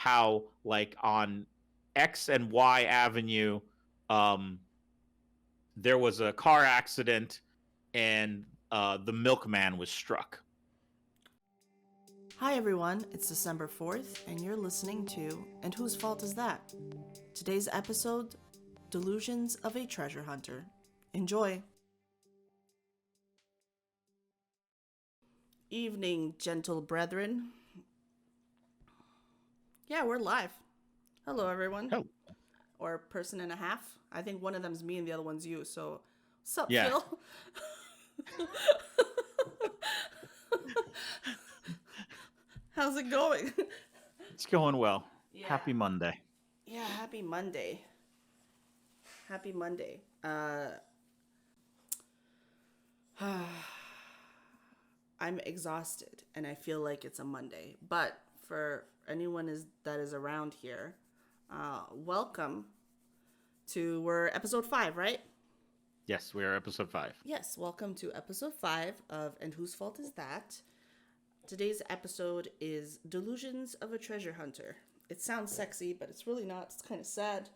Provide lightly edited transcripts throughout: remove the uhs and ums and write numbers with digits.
how like on X and Y Avenue, um, there was a car accident and the milkman was struck. Hi everyone, it's December 4th, and you're listening to And Whose Fault Is That? Today's episode, Delusions of a Treasure Hunter. Enjoy! Evening, gentle brethren. Yeah, we're live. Hello everyone. Oh, Or person and a half. I think one of them's me and the other one's you, so sup, yeah. Phil? How's it going? It's going well. Yeah. Happy Monday. Yeah, happy Monday. Happy Monday. I'm exhausted and I feel like it's a Monday. But for anyone that is around here, welcome to we're episode 5, right? Yes, we are episode 5. Yes, welcome to episode 5 of And Whose Fault Is That? Today's episode is Delusions of a Treasure Hunter. It sounds sexy, but it's really not. It's kind of sad.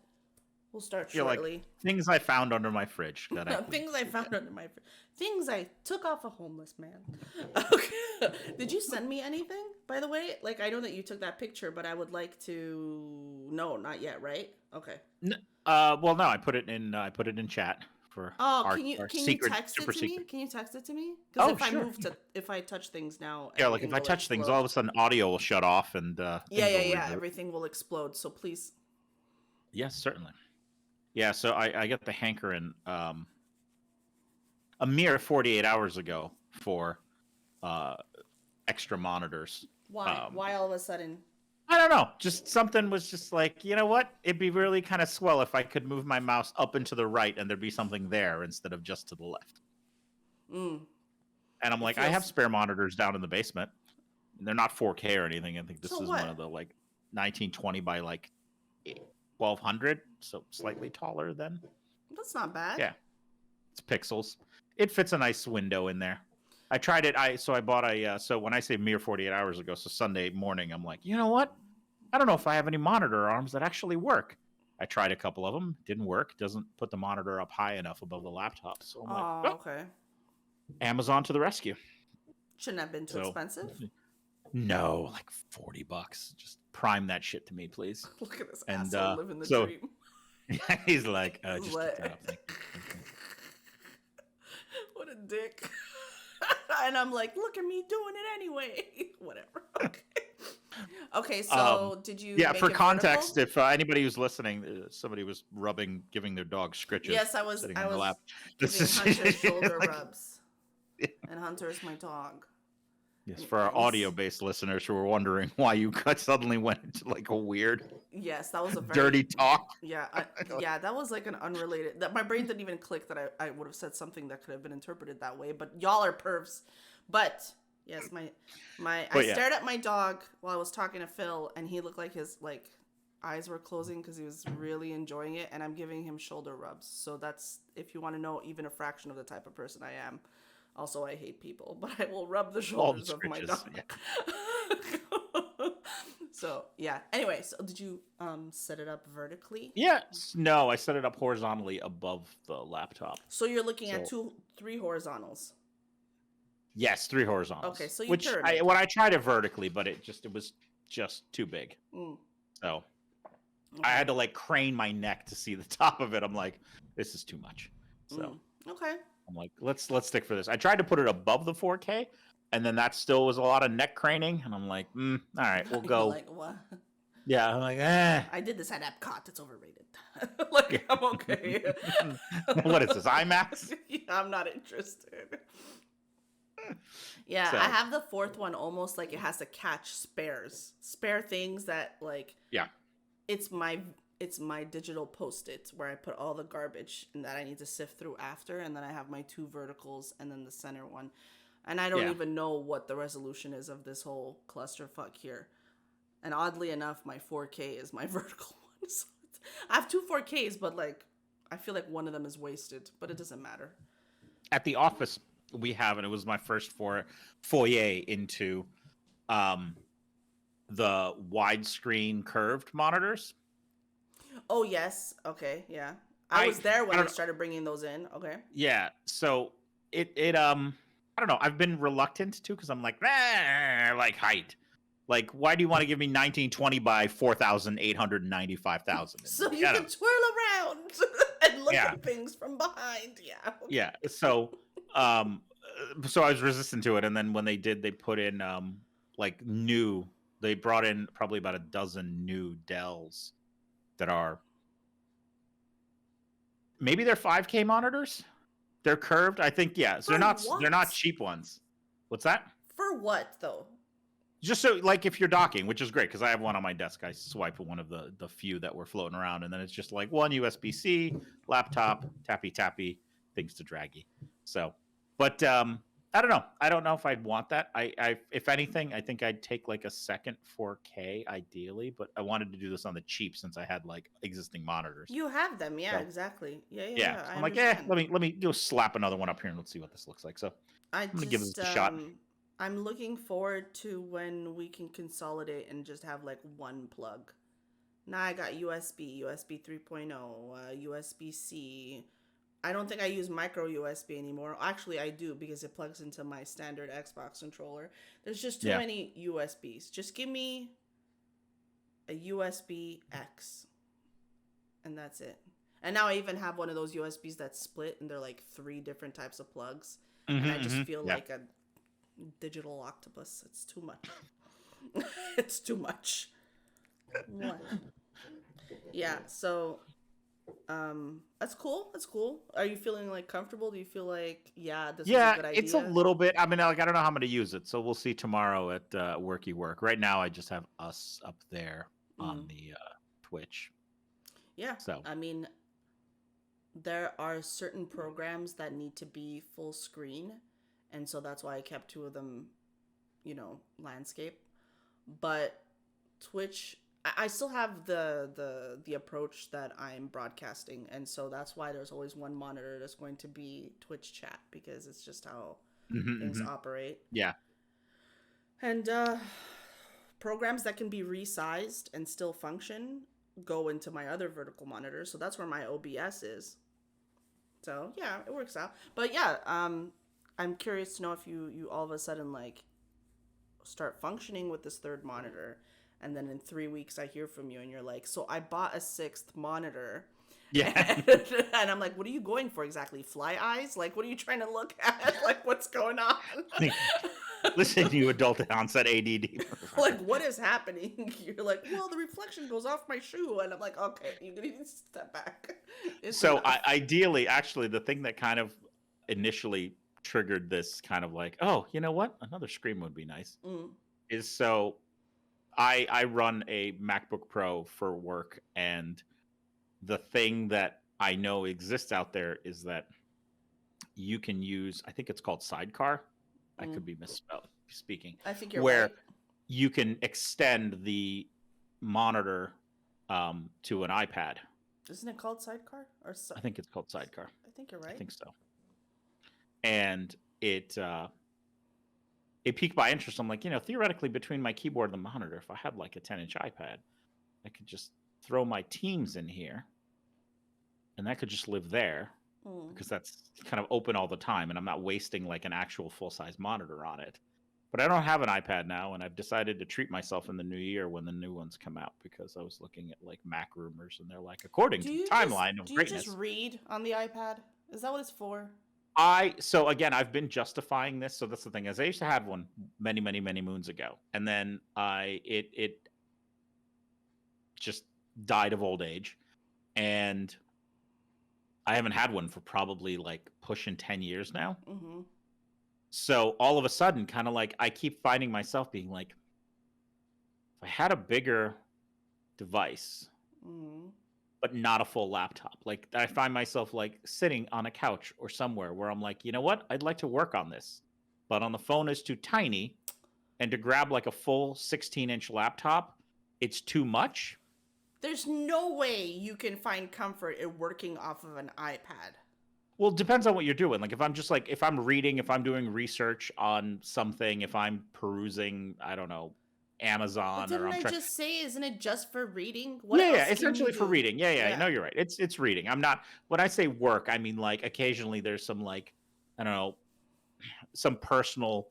We'll start shortly. Like things I found under my fridge. Things I found under my fridge. Things I took off a homeless man. Okay. Did you send me anything, by the way? Like, I know that you took that picture, but I would like to... No, not yet, right? Okay. Well, no, I put it in chat for our can you secret, text it super to secret. me? Can you text it to me? Because Sure. if I touch things now, Yeah, like if I touch things, all of a sudden audio will shut off and yeah, everything will explode. So please. Yes, certainly. Yeah, so I got the hankering a mere 48 hours ago for extra monitors. Why? Why all of a sudden? I don't know. Just something was just like, you know what? It'd be really kind of swell if I could move my mouse up and to the right and there'd be something there instead of just to the left. And I'm like, I have spare monitors down in the basement. They're not 4K or anything. I think this is one of the like 1920 by like 1200, so slightly taller than. That's not bad. Yeah, it's pixels. It fits a nice window in there. I tried it. I bought a. So when I say mere 48 hours ago, so Sunday morning, I'm like, you know what? I don't know if I have any monitor arms that actually work. I tried a couple of them. Didn't work. Doesn't put the monitor up high enough above the laptop. So I'm like, okay. Amazon to the rescue. Shouldn't have been too expensive. No, like $40. Just prime that shit to me, please. Look at this asshole living the dream. He's like, just pick that up. Thank you. What a dick. And I'm like, look at me doing it anyway. Whatever. Okay, so did you make for it context, vertical? if anybody who's listening, somebody was giving their dog scritches. Yes, I was giving Hunter shoulder rubs. And Hunter is my dog. Yes, for our audio-based listeners who were wondering why you suddenly went into like a weird, yes, that was a very dirty talk. Yeah, that was like an unrelated. That my brain didn't even click that I would have said something that could have been interpreted that way. But y'all are pervs. But yes, I stared at my dog while I was talking to Phil, and he looked like his eyes were closing because he was really enjoying it. And I'm giving him shoulder rubs. So that's, if you want to know even a fraction of the type of person I am. Also, I hate people, but I will rub the shoulders of my dog. Yeah. So, yeah. Anyway, so did you set it up vertically? Yes. No, I set it up horizontally above the laptop. So you're looking at 3 horizontals. Yes, 3 horizontals. Okay, so I tried it vertically, but it was just too big. So I had to like crane my neck to see the top of it. I'm like, this is too much. So okay. I'm like, let's stick for this. I tried to put it above the 4K, and then that still was a lot of neck craning. And I'm like, all right, we'll go. Like, what? Yeah, I'm like, I did this at Ep.5. It's overrated. I'm okay. What is this, IMAX? Yeah, I'm not interested. Yeah, so. I have the 4th one almost like it has to catch spare things that like. Yeah. It's my digital Post-it where I put all the garbage and that I need to sift through after, and then I have my 2 verticals and then the center one. And I don't even know what the resolution is of this whole clusterfuck here. And oddly enough, my 4K is my vertical one. So I have 2 4Ks, but like I feel like one of them is wasted, but it doesn't matter. At the office we have, and it was my first foray into the widescreen curved monitors. Oh yes. Okay. Yeah. I was there when they started bringing those in. Okay. Yeah. So it I don't know. I've been reluctant to because I'm like height. Like, why do you want to give me 1920 by 4,895,000? So you can twirl around and look at things from behind. Yeah. Yeah. So so I was resistant to it, and then when they did, they put in they brought in probably about a dozen new Dells that are maybe they're 5K monitors. They're curved, I think. Yeah, so they're not cheap ones. What's that? For what though? Just so like if you're docking, which is great because I have one on my desk. I swipe one of the few that were floating around, and then it's just like one USB-C, laptop, tappy, things to draggy. So, but I don't know. I don't know if I'd want that. I if anything, I think I'd take like a second 4K ideally, but I wanted to do this on the cheap since I had like existing monitors. You have them, yeah, so, exactly. Yeah. So I'm like, let me go slap another one up here and let's see what this looks like. So I'm gonna give this a shot. I'm looking forward to when we can consolidate and just have like one plug. Now I got USB 3.0, USB-C. I don't think I use micro USB anymore. Actually, I do because it plugs into my standard Xbox controller. There's just too many USBs. Just give me a USB X. And that's it. And now I even have one of those USBs that split and they're like 3 different types of plugs. And I just feel like a digital octopus. It's too much. It's too much. What? Yeah, so that's cool. Are you feeling like comfortable? Do you feel like this is a good idea? It's a little bit. I mean, like I don't know how I'm going to use it, so we'll see tomorrow at Worky Work. Right now, I just have us up there on the Twitch. Yeah. So I mean, there are certain programs that need to be full screen, and so that's why I kept 2 of them, landscape. But Twitch, I still have the approach that I'm broadcasting, and so that's why there's always one monitor that's going to be Twitch chat because it's just how things operate. Yeah. And programs that can be resized and still function go into my other vertical monitor, so that's where my OBS is. So yeah, it works out. But yeah, I'm curious to know if you all of a sudden like start functioning with this 3rd monitor. And then in 3 weeks, I hear from you, and you're like, "So I bought a 6th monitor." Yeah. And I'm like, "What are you going for exactly? Fly eyes? Like, what are you trying to look at? Like, what's going on?" Listen to you, adult onset ADD. Like, what is happening? You're like, "Well, the reflection goes off my shoe," and I'm like, "Okay, you need to step back." So, ideally, actually, the thing that kind of initially triggered this kind of like, "Oh, you know what? Another screen would be nice," is so. I run a MacBook Pro for work, and the thing that I know exists out there is that you can use, I think it's called Sidecar. I could be misspeaking. I think you're where you can extend the monitor to an iPad. Isn't it called Sidecar? I think it's called Sidecar. I think you're right. I think so. And it piqued my interest. I'm like, theoretically, between my keyboard and the monitor, if I had like a 10-inch iPad, I could just throw my Teams in here, and that could just live there because that's kind of open all the time, and I'm not wasting like an actual full-size monitor on it. But I don't have an iPad now, and I've decided to treat myself in the new year when the new ones come out because I was looking at like Mac rumors, and they're like, according to the timeline of greatness. Do you just read on the iPad? Is that what it's for? So again, I've been justifying this. So that's the thing is I used to have one many moons ago. And then it just died of old age. And I haven't had one for probably like pushing 10 years now. Mm-hmm. So all of a sudden, kind of like I keep finding myself being like, if I had a bigger device, but not a full laptop. Like I find myself like sitting on a couch or somewhere where I'm like, you know what? I'd like to work on this, but on the phone is too tiny, and to grab like a full 16-inch laptop, it's too much. There's no way you can find comfort in working off of an iPad. Well, it depends on what you're doing. Like if I'm just like, if I'm reading, if I'm doing research on something, if I'm perusing, I don't know, Amazon, But or didn't I'm I trying. just say, isn't it just for reading? What Yeah, else yeah, can you essentially for do? reading. Yeah, yeah, Yeah. no, you're right. It's reading. I'm not, when I say work, I mean like occasionally there's some like, I don't know, some personal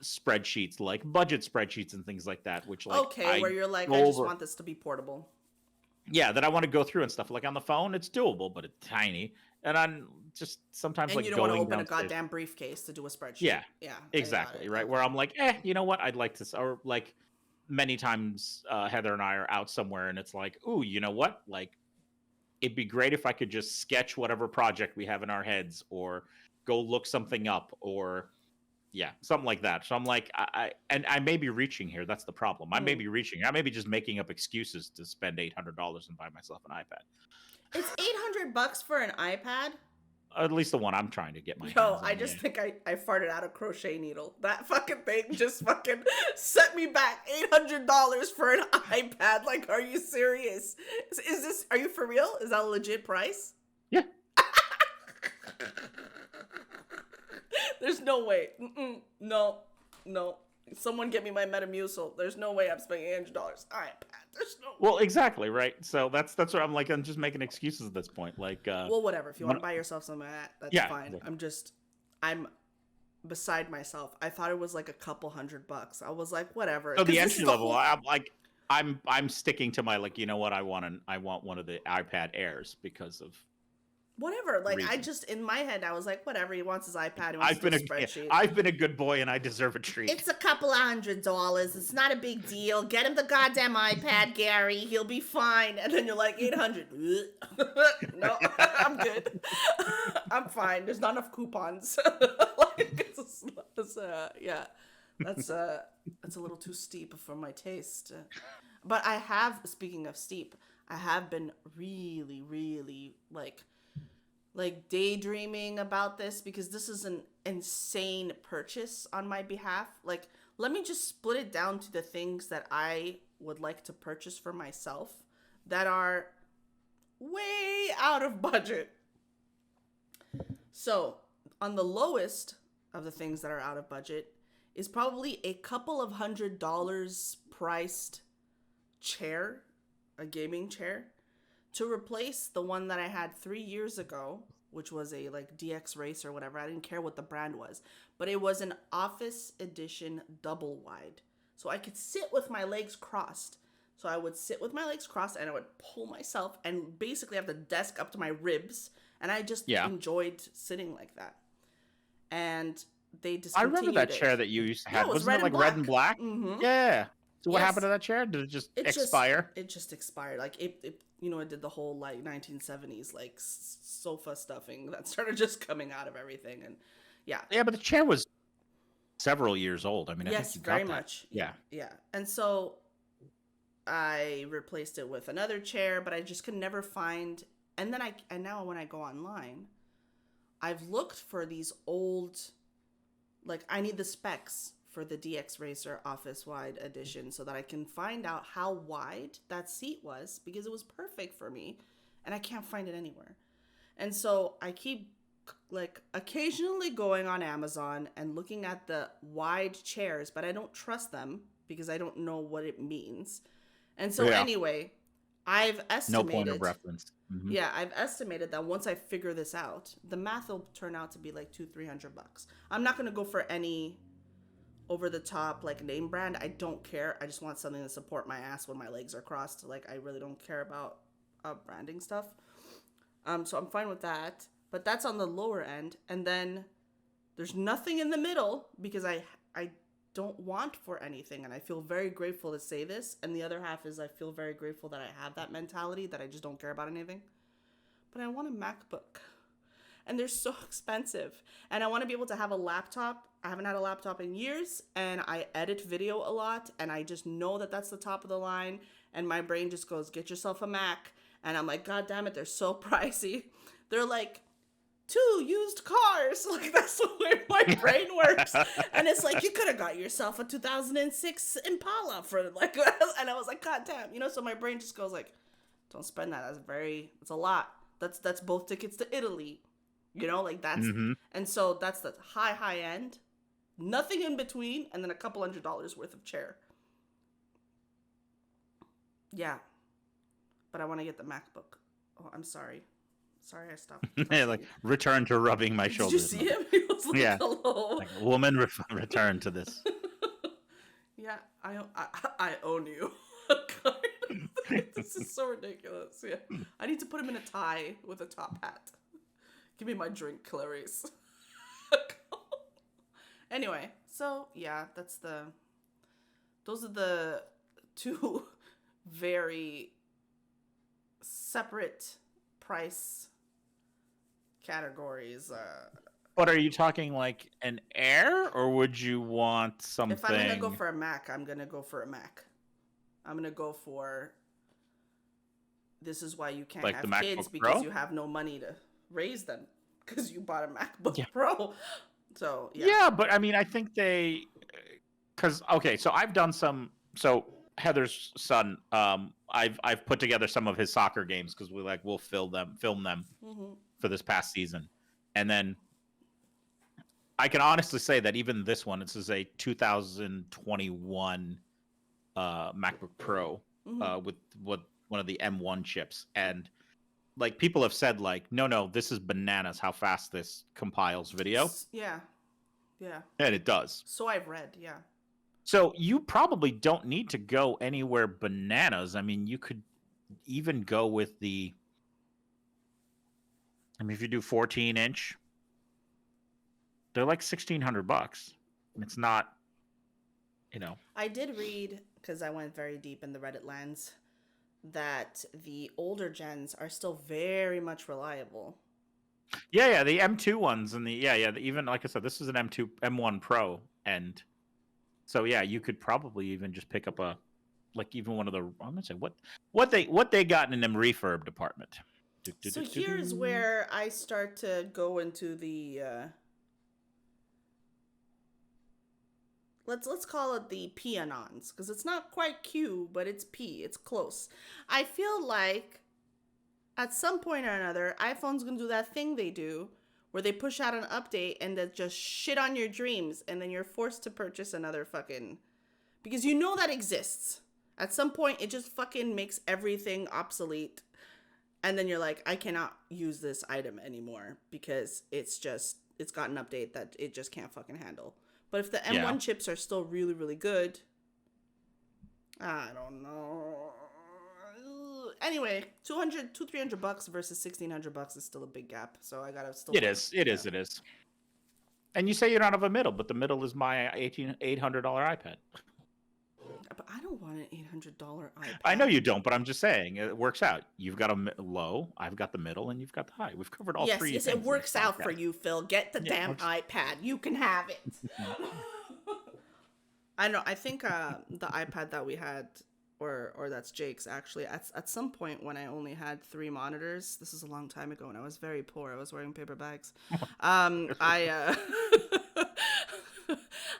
spreadsheets, like budget spreadsheets and things like that, which like Okay, where I you're like, I go just over. want this to be portable. Yeah, that I want to go through and stuff. Like on the phone, it's doable, but it's tiny. And I'm just sometimes And you like don't want to going open a downstairs. goddamn briefcase to do a spreadsheet. Yeah, Yeah, I got exactly. it. Right. Where Okay. I'm like, you know what? I'd like to, or like many times Heather and I are out somewhere and it's like, ooh, you know what? Like it'd be great if I could just sketch whatever project we have in our heads or go look something up or yeah, something like that. So I'm like, and I may be reaching here. That's the problem. I may be reaching. I may be just making up excuses to spend $800 and buy myself an iPad. It's $800 for an iPad. At least the one I'm trying to get my Yo, hands on. I just think I farted out a crochet needle. That fucking thing just fucking set me back. $800 for an iPad. Like, are you serious? Is this, are you for real? Is that a legit price? Yeah. There's no way. No. Someone get me my Metamucil. There's no way I'm spending $800 iPad. There's no. Well, exactly, right. So that's what I'm like. I'm just making excuses at this point. Like, Well, whatever. If you want to buy yourself some of that, that's yeah, fine. exactly. I'm beside myself. I thought it was like a couple $100. I was like, whatever. So the 'Cause this entry is the level, whole- I'm like, I'm sticking to my like, you know what? I want one of the iPad Airs because of Whatever. Like, I reason. just, in my head, I was like, whatever. He wants his iPad. He wants I've been his spreadsheet. I've been a good boy and I deserve a treat. It's a couple $100. It's not a big deal. Get him the goddamn iPad, Gary. He'll be fine. And then you're like, 800. No, I'm good. I'm fine. There's not enough coupons. Like, yeah, that's a little too steep for my taste. But I have, speaking of steep, I have been really, really like daydreaming about this because this is an insane purchase on my behalf. Like, let me just split it down to the things that I would like to purchase for myself that are way out of budget. So, on the lowest of the things that are out of budget is probably a couple of $100 priced chair, a gaming chair, to replace the one that I had 3 years ago, which was a like DX Race or whatever. I didn't care what the brand was, but it was an office edition double wide. So I could sit with my legs crossed. So I would sit with my legs crossed and I would pull myself and basically have the desk up to my ribs. And I just enjoyed sitting like that. And they discontinued I remember that it. chair that you used to have. Yeah, it was Wasn't it like red and black? Mm-hmm. Yeah. So what Yes. happened to that chair? Did it just expire? It just expired. Like it you know, it did the whole like 1970s like sofa stuffing that started just coming out of everything, and yeah. Yeah, but the chair was several years old. I mean, I Yes, think you very got that. much. Yeah. Yeah. And so I replaced it with another chair, but I just could never find. And then and now when I go online, I've looked for these old, like I need the specs for the DX Racer office wide edition so that I can find out how wide that seat was because it was perfect for me and I can't find it anywhere. And so I keep like occasionally going on Amazon and looking at the wide chairs, but I don't trust them because I don't know what it means. And so anyway, I've estimated. No point of reference. Mm-hmm. Yeah, I've estimated that once I figure this out, the math will turn out to be like $200-300. I'm not gonna go for any over the top like name brand. I don't care. I just want something to support my ass when my legs are crossed. Like I really don't care about branding stuff. So I'm fine with that. But that's on the lower end, and then there's nothing in the middle because I don't want for anything, and I feel very grateful to say this. And the other half is I feel very grateful that I have that mentality that I just don't care about anything. But I want a MacBook, and they're so expensive, and I want to be able to have a laptop. I haven't had a laptop in years, and I edit video a lot, and I just know that that's the top of the line, and my brain just goes, get yourself a Mac, and I'm like, God damn it, they're so pricey. They're like 2 used cars. Like, that's the way my brain works. And it's like, you could have got yourself a 2006 Impala for like, and I was like, God damn, you know, so my brain just goes like, don't spend that. It's a lot. That's both tickets to Italy, you know, like that's, and so that's the high end, nothing in between, and then a couple $100 worth of chair. Yeah, but I want to get the MacBook. Oh, I'm sorry. Sorry, I stopped. Like, return to rubbing my Did you shoulders. see him? He was like, Yeah. hello. Like, woman, return to this. Yeah, I own you. This is so ridiculous. Yeah, I need to put him in a tie with a top hat. Give me my drink, Clarice. Anyway, so yeah, those are the two very separate price categories. But are you talking like an Air, or would you want something? If I'm gonna go for a Mac, I'm gonna go for a Mac. I'm gonna go for. This is why you can't like have the kids, MacBook because Pro? you have no money to raise them because you bought a MacBook Yeah. Pro. So yeah. Yeah, but I mean, I think because okay, so I've done some. So Heather's son, I've put together some of his soccer games because we'll film them Mm-hmm. for this past season, and then I can honestly say that even this one, this is a 2021 MacBook Pro Mm-hmm. with one of the M1 chips, and like people have said, like, no, this is bananas how fast this compiles video, Yeah. Yeah. and it does. So I've read. Yeah. So you probably don't need to go anywhere bananas. I mean, you could even go with if you do 14-inch, they're like $1,600. It's not, I did read, because I went very deep in the Reddit lands, that the older gens are still very much reliable. Yeah, the M2 ones and even like I said, this is an M1 Pro, and so yeah, you could probably even just pick up even one of the, I'm gonna say what they got in them refurb department. So here's where I start to go into the let's call it the P-anons, because it's not quite Q, but it's P. It's close. I feel like at some point or another, iPhone's gonna do that thing they do where they push out an update and that just shit on your dreams, and then you're forced to purchase another fucking, because you know that exists. At some point, it just fucking makes everything obsolete. And then you're like, I cannot use this item anymore because it's got an update that it just can't fucking handle. But if the M1 chips are still really, really good, I don't know. Anyway, $300 versus $1,600 is still a big gap. So I gotta still. It is. And you say you don't have a middle, but the middle is my $800 iPad. But I don't want an $800 iPad. I know you don't, but I'm just saying it works out. You've got a low, I've got the middle, and you've got the high. We've covered all three. Yes, it works out for you, Phil. Get the damn iPad. You can have it. I know. I think the iPad that we had, or that's Jake's actually, at some point when I only had 3 monitors. This is a long time ago, and I was very poor. I was wearing paper bags.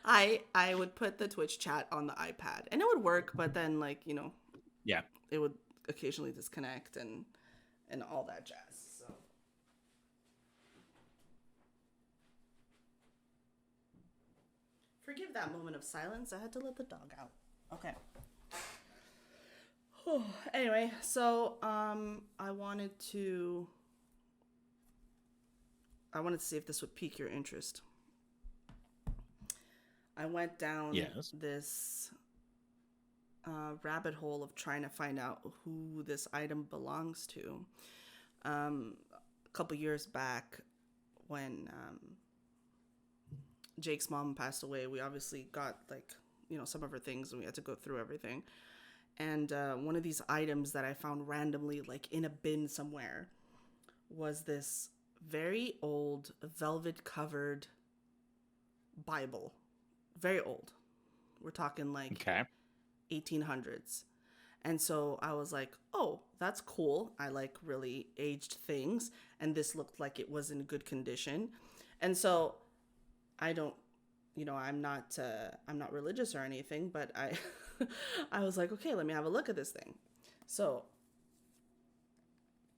I would put the Twitch chat on the iPad, and it would work, but then it would occasionally disconnect and all that jazz. So forgive that moment of silence. I had to let the dog out. Okay. Anyway, so I wanted to see if this would pique your interest. I went down this rabbit hole of trying to find out who this item belongs to. A couple years back, when Jake's mom passed away, we obviously got some of her things, and we had to go through everything. And one of these items that I found randomly, in a bin somewhere, was this very old velvet-covered Bible. Very old. We're talking 1800s. And so I was like, oh, that's cool. I like really aged things. And this looked like it was in good condition. And so I don't, I'm not religious or anything, but I was like, okay, let me have a look at this thing. So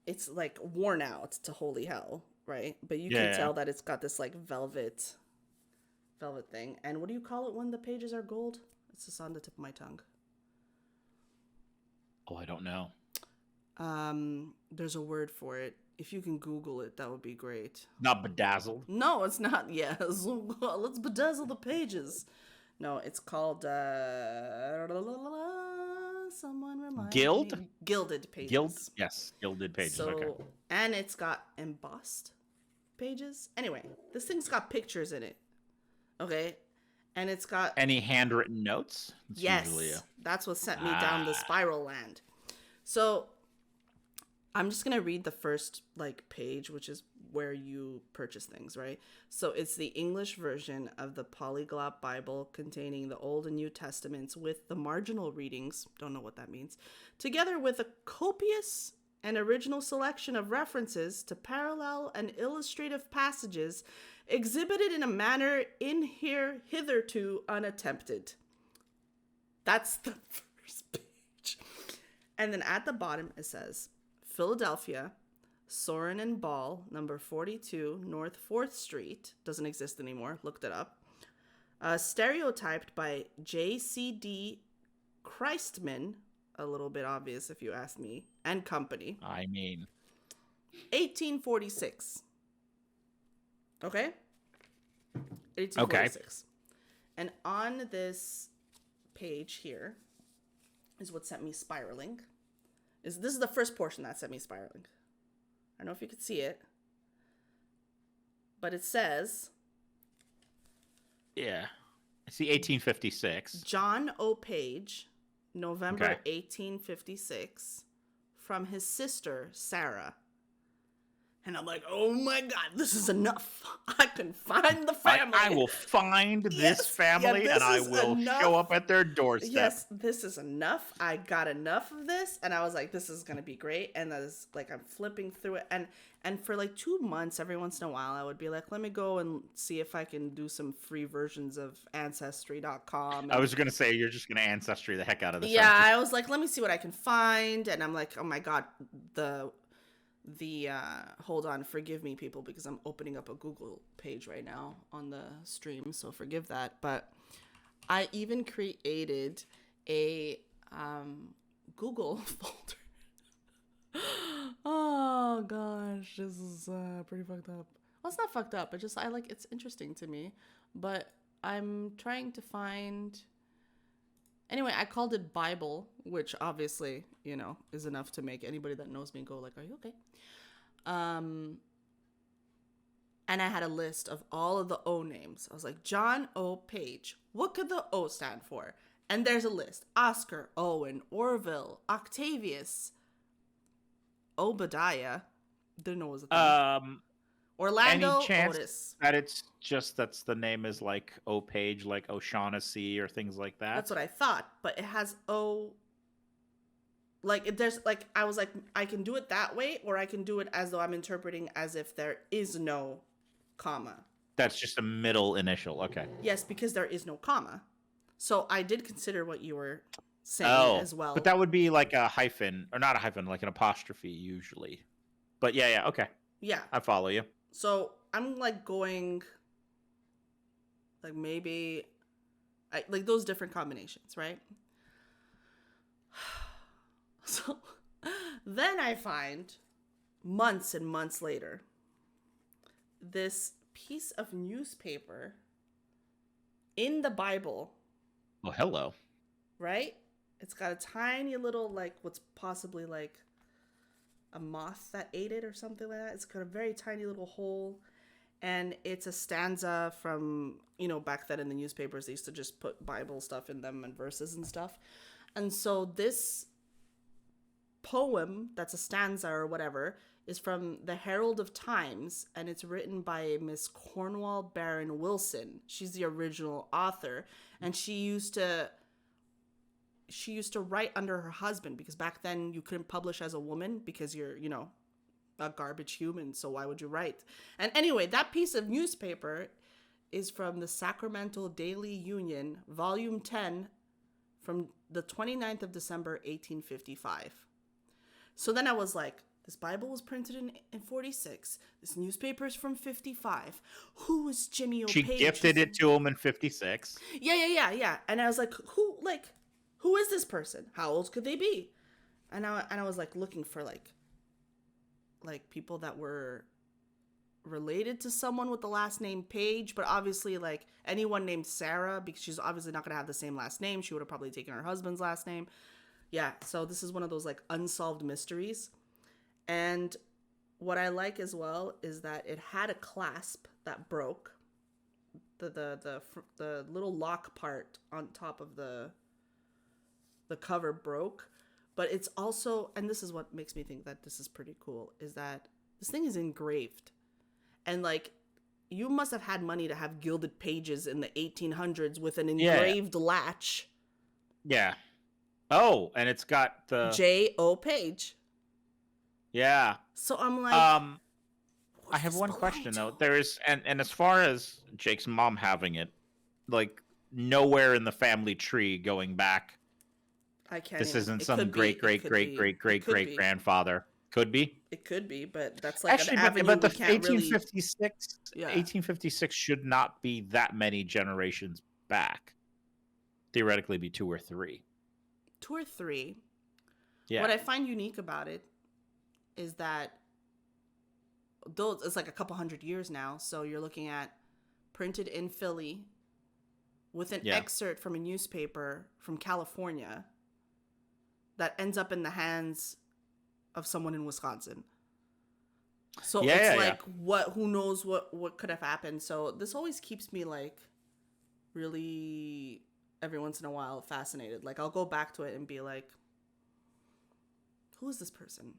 it's worn out to holy hell, right? But you can tell that it's got this velvet thing. And what do you call it when the pages are gold? It's just on the tip of my tongue. Oh, I don't know. There's a word for it. If you can Google it, that would be great. Not bedazzled. No, it's not. Yeah, let's bedazzle the pages. No, it's called someone remind Guild? me. Gilded pages. Yes, gilded pages. So, okay. And it's got embossed pages. Anyway, this thing's got pictures in it. Okay, and it's got Any handwritten notes? It's yes, that's what sent me down the spiral land. So I'm just gonna read the first page, which is where you purchase things, right? So it's the English version of the Polyglot Bible containing the Old and New Testaments with the marginal readings, don't know what that means, together with a copious and original selection of references to parallel and illustrative passages exhibited in a manner hitherto unattempted. That's the first page. And then at the bottom it says, Philadelphia, Soren and Ball, number 42, North 4th Street. Doesn't exist anymore. Looked it up. Stereotyped by J.C.D. Christman. A little bit obvious if you ask me. And Company. I mean. 1846. Okay? 1846. Okay. And on this page here is what sent me spiraling. This is the first portion that sent me spiraling. I don't know if you could see it, but it says... Yeah. I see 1856. John O. Page, November 1856, from his sister, Sarah. And I'm like, oh my God, this is enough. I can find the family. I will find this family and I will show up at their doorstep. Yes, this is enough. I got enough of this. And I was like, this is going to be great. And I was like, I'm flipping through it. And for 2 months, every once in a while, I would be like, let me go and see if I can do some free versions of Ancestry.com. I was going to say, you're just going to Ancestry the heck out of this. Yeah, I was like, let me see what I can find. And I'm like, oh my God, hold on, forgive me people, because I'm opening up a Google page right now on the stream, so forgive that. But I even created a Google folder. Oh gosh, this is pretty fucked up. Well, it's not fucked up, it's interesting to me. But I'm trying to find... Anyway, I called it Bible, which obviously, is enough to make anybody that knows me go like, are you okay? And I had a list of all of the O names. I was like, John O. Page. What could the O stand for? And there's a list. Oscar, Owen, Orville, Octavius, Obadiah. Didn't know it was a thing. Orlando, any chance Otis. That that's the name is like O Page, like O'Shaughnessy or things like that? That's what I thought, but it has O. I was like, I can do it that way, or I can do it as though I'm interpreting as if there is no comma. That's just a middle initial. Okay. Yes, because there is no comma. So I did consider what you were saying as well. But that would be like a hyphen, or not a hyphen, like an apostrophe usually. But yeah, okay. Yeah. I follow you. So I'm going, maybe, those different combinations, right? So then I find, months and months later, this piece of newspaper in the Bible. Oh, hello. Right? It's got a tiny little, what's possibly a moth that ate it or something like that. It's got a very tiny little hole. And it's a stanza from, back then in the newspapers, they used to just put Bible stuff in them and verses and stuff. And so this poem, that's a stanza or whatever, is from the Herald of Times, and it's written by Miss Cornwall Barron Wilson. She's the original author, and she used to write under her husband, because back then you couldn't publish as a woman because you're, a garbage human, so why would you write? And anyway, that piece of newspaper is from the Sacramento Daily Union, volume 10, from the 29th of December, 1855. So then I was like, this Bible was printed in 46. This newspaper is from 55. Who is Jimmy O. Page? She gifted it to him in 56. Yeah. And I was like, who is this person? How old could they be? And I was like looking for like people that were related to someone with the last name Page, but obviously like anyone named Sarah, because she's obviously not gonna have the same last name. She would have probably taken her husband's last name. Yeah, so this is one of those like unsolved mysteries. And what I like as well is that it had a clasp that broke. The little lock part on top of the cover broke, but it's also, and this is what makes me think that this is pretty cool, is that this thing is engraved. And like, you must have had money to have gilded pages in the 1800s with an engraved latch. Yeah. Oh, and it's got the J.O. Page. Yeah. So I'm like, I have one question though. There is, and as far as Jake's mom having it, like nowhere in the family tree going back. I can't. This isn't some great grandfather. Could be. It could be, but that's like actually, an avenue but the we can't 1856, really... 1856 should not be that many generations back. Theoretically, be 2 or 3. 2 or 3. Yeah. What I find unique about it is that though it's like a couple hundred years now, so you're looking at printed in Philly with an excerpt from a newspaper from California that ends up in the hands of someone in Wisconsin. So it's like, what, who knows what could have happened. So this always keeps me like really every once in a while fascinated. Like I'll go back to it and be like, who is this person?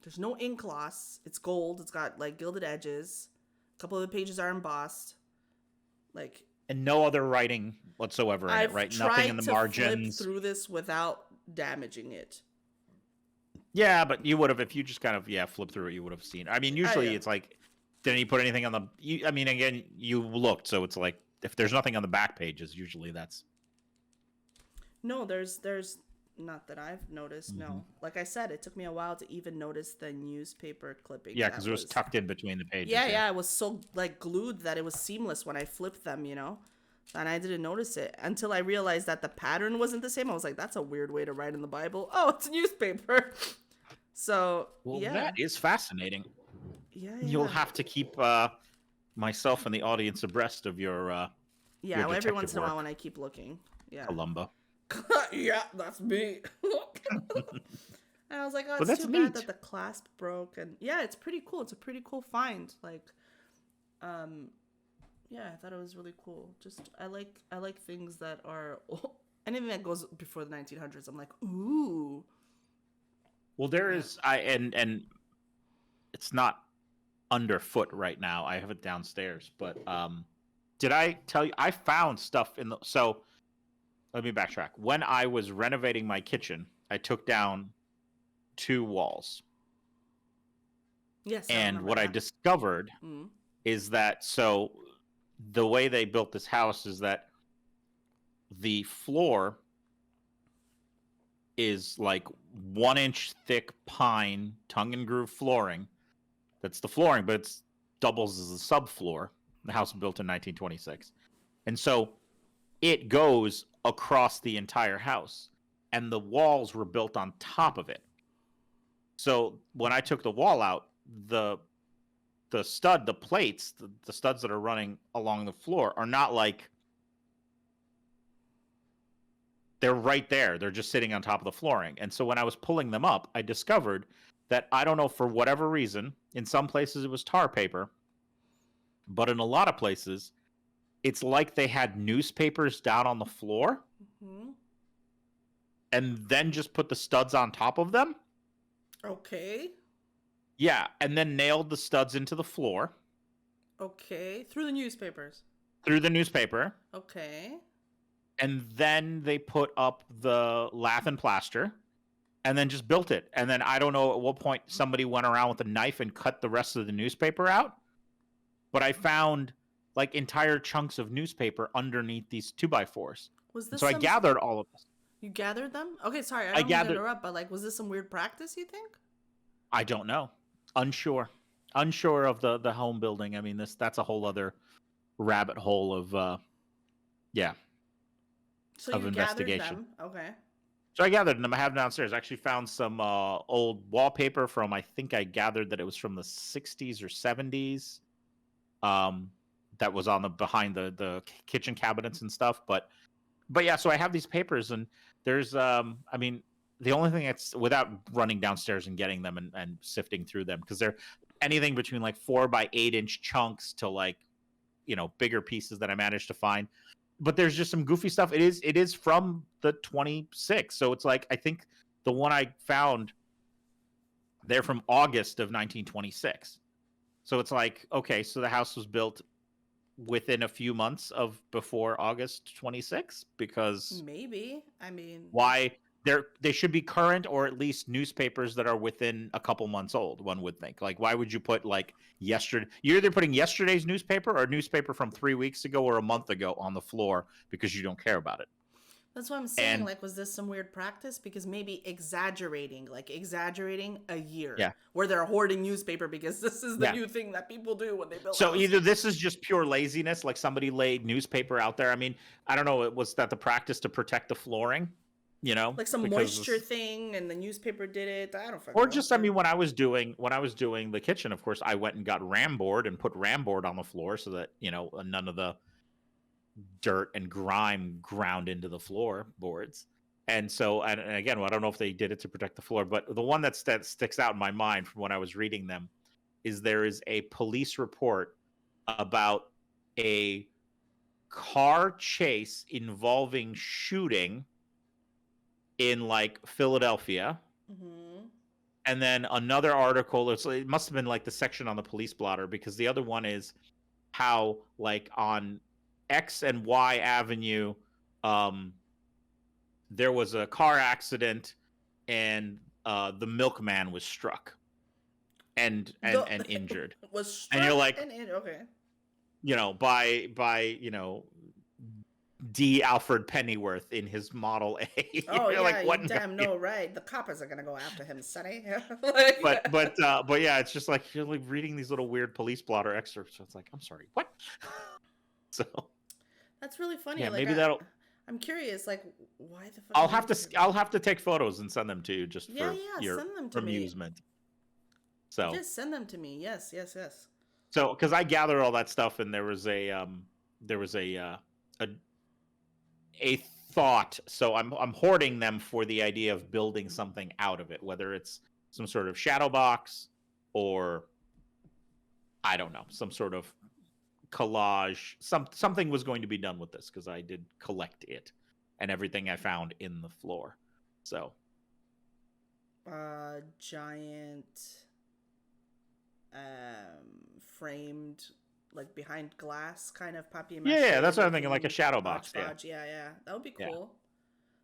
There's no ink loss. It's gold. It's got like gilded edges. A couple of the pages are embossed. Like, and no other writing whatsoever in it, right? Nothing in the margins. I've tried to flip through this without damaging it. Yeah, but you would have, if you just kind of flip through it, you would have seen. I mean, usually it's like, didn't he put anything on the? I mean, again, you looked, so it's like if there's nothing on the back pages, usually that's. No, there's not that I've noticed. Mm-hmm. No, like I said, it took me a while to even notice the newspaper clipping. Yeah, because it was tucked in between the pages. Yeah, it was so like glued that it was seamless when I flipped them, you know, and I didn't notice it until I realized that the pattern wasn't the same. I was like, that's a weird way to write in the Bible. Oh, it's newspaper. So that is fascinating. Yeah. You'll have to keep myself and the audience abreast of your your every once in a while when I keep looking. Yeah. Columba. Yeah, that's me. And I was like, oh, it's too bad that the clasp broke. And yeah, it's pretty cool. It's a pretty cool find. Like, yeah, I thought it was really cool. Just I like things that are anything that goes before the 1900s. I'm like, ooh. Well, there is and it's not underfoot right now. I have it downstairs, but did I tell you I found stuff in the so. Let me backtrack. When I was renovating my kitchen, I took down 2 walls. Yes. And what I discovered is that so the way they built this house is that the floor is like 1-inch thick pine tongue and groove flooring. That's the flooring, but it doubles as a subfloor. The house was built in 1926. And so it goes across the entire house, and the walls were built on top of it. So when I took the wall out, the plates, the studs that are running along the floor are not like they're right there. They're just sitting on top of the flooring. And so when I was pulling them up, I discovered that I don't know, for whatever reason, in some places it was tar paper, but in a lot of places it's like they had newspapers down on the floor and then just put the studs on top of them. Okay. Yeah, and then nailed the studs into the floor. Okay. Through the newspapers. Through the newspaper. Okay. And then they put up the lath and plaster and then just built it. And then I don't know at what point somebody went around with a knife and cut the rest of the newspaper out. But I found like entire chunks of newspaper underneath these 2x4s. Was this so I gathered all of this. You gathered them? Okay, sorry, I don't mean to interrupt, but like, was this some weird practice, you think? I don't know. Unsure of the home building. I mean, that's a whole other rabbit hole of So of you investigation. Gathered them. Okay. So I gathered them. I have downstairs. I actually found some old wallpaper from, I think I gathered that it was from the 60s or 70s. That was on the behind the kitchen cabinets and stuff. But yeah, so I have these papers, and there's I mean, the only thing that's, without running downstairs and getting them and sifting through them, because they're anything between like 4 by 8 inch chunks to like, bigger pieces that I managed to find. But there's just some goofy stuff. It is from the 26. So it's like, I think the one I found, they're from August of 1926. So it's like, okay, so the house was built within a few months of before August 26, because Maybe. I mean, why they should be current, or at least newspapers that are within a couple months old, one would think. Like, why would you put like yesterday? You're either putting yesterday's newspaper or a newspaper from 3 weeks ago or a month ago on the floor because you don't care about it. that's what I'm saying. And Like, was this some weird practice? Because maybe exaggerating a year. Yeah. Where they're hoarding newspaper because this is the new thing that people do when they build so houses. either this is just pure laziness, like somebody laid newspaper out there. I mean, I don't know. Was that the practice to protect the flooring? Like some moisture thing, and the newspaper did it. I don't fucking Or know. just, I mean, when I was doing the kitchen, of course, I went and got ram board and put ram board on the floor so that, none of the dirt and grime ground into the floorboards. And so, and again, I don't know if they did it to protect the floor, but the one that sticks out in my mind from when I was reading them is there is a police report about a car chase involving shooting in like Philadelphia. Mm-hmm. And then another article, it must have been like the section on the police blotter, because the other one is how like on X and Y Avenue, there was a car accident and the milkman was struck and injured. Was struck and you're like, okay. By D. Alfred Pennyworth in his Model A. Oh yeah, like, what? You damn no right. The coppers are gonna go after him, Sonny. but yeah, it's just like you're like reading these little weird police blotter excerpts. So it's like, I'm sorry, what? So that's really funny. Yeah, like, maybe that'll. I'm curious, like, why the fuck? I'll have to take photos and send them to you just for your send them to amusement. Me. So just send them to me. Yes. So because I gathered all that stuff, and there was a thought. So I'm hoarding them for the idea of building something out of it, whether it's some sort of shadow box or I don't know, some sort of collage. Something was going to be done with this because I did collect it and everything I found in the floor. So giant framed, like behind glass kind of papier-mâché. Yeah, that's what I'm thinking, like a shadow box. Yeah, that would be cool. Yeah.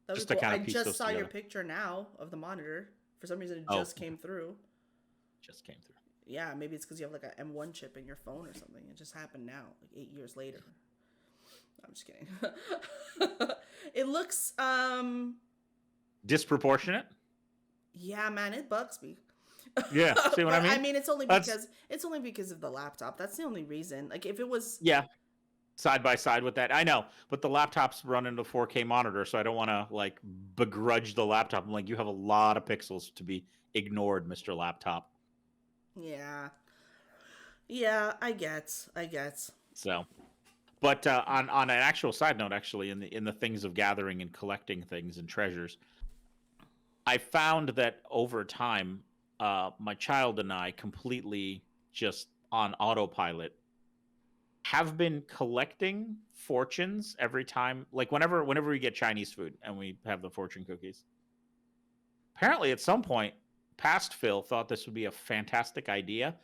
That would Just be cool. to kind of I piece just those saw together. your picture now of the monitor. For some reason, it just came through. Just came through. Yeah, maybe it's because you have like a M1 chip in your phone or something. It just happened now, like 8 years later. I'm just kidding. It looks disproportionate. Yeah, man, it bugs me. Yeah, see what I mean? I mean, it's only because of the laptop. That's the only reason. Like, if it was side by side with that, I know, but the laptop's running a 4K monitor, so I don't want to like begrudge the laptop. I'm like, you have a lot of pixels to be ignored, Mr. Laptop. Yeah, I get. So, but on an actual side note, actually, in the things of gathering and collecting things and treasures, I found that over time, my child and I, completely just on autopilot, have been collecting fortunes every time. Like whenever we get Chinese food and we have the fortune cookies. Apparently, at some point, past Phil thought this would be a fantastic idea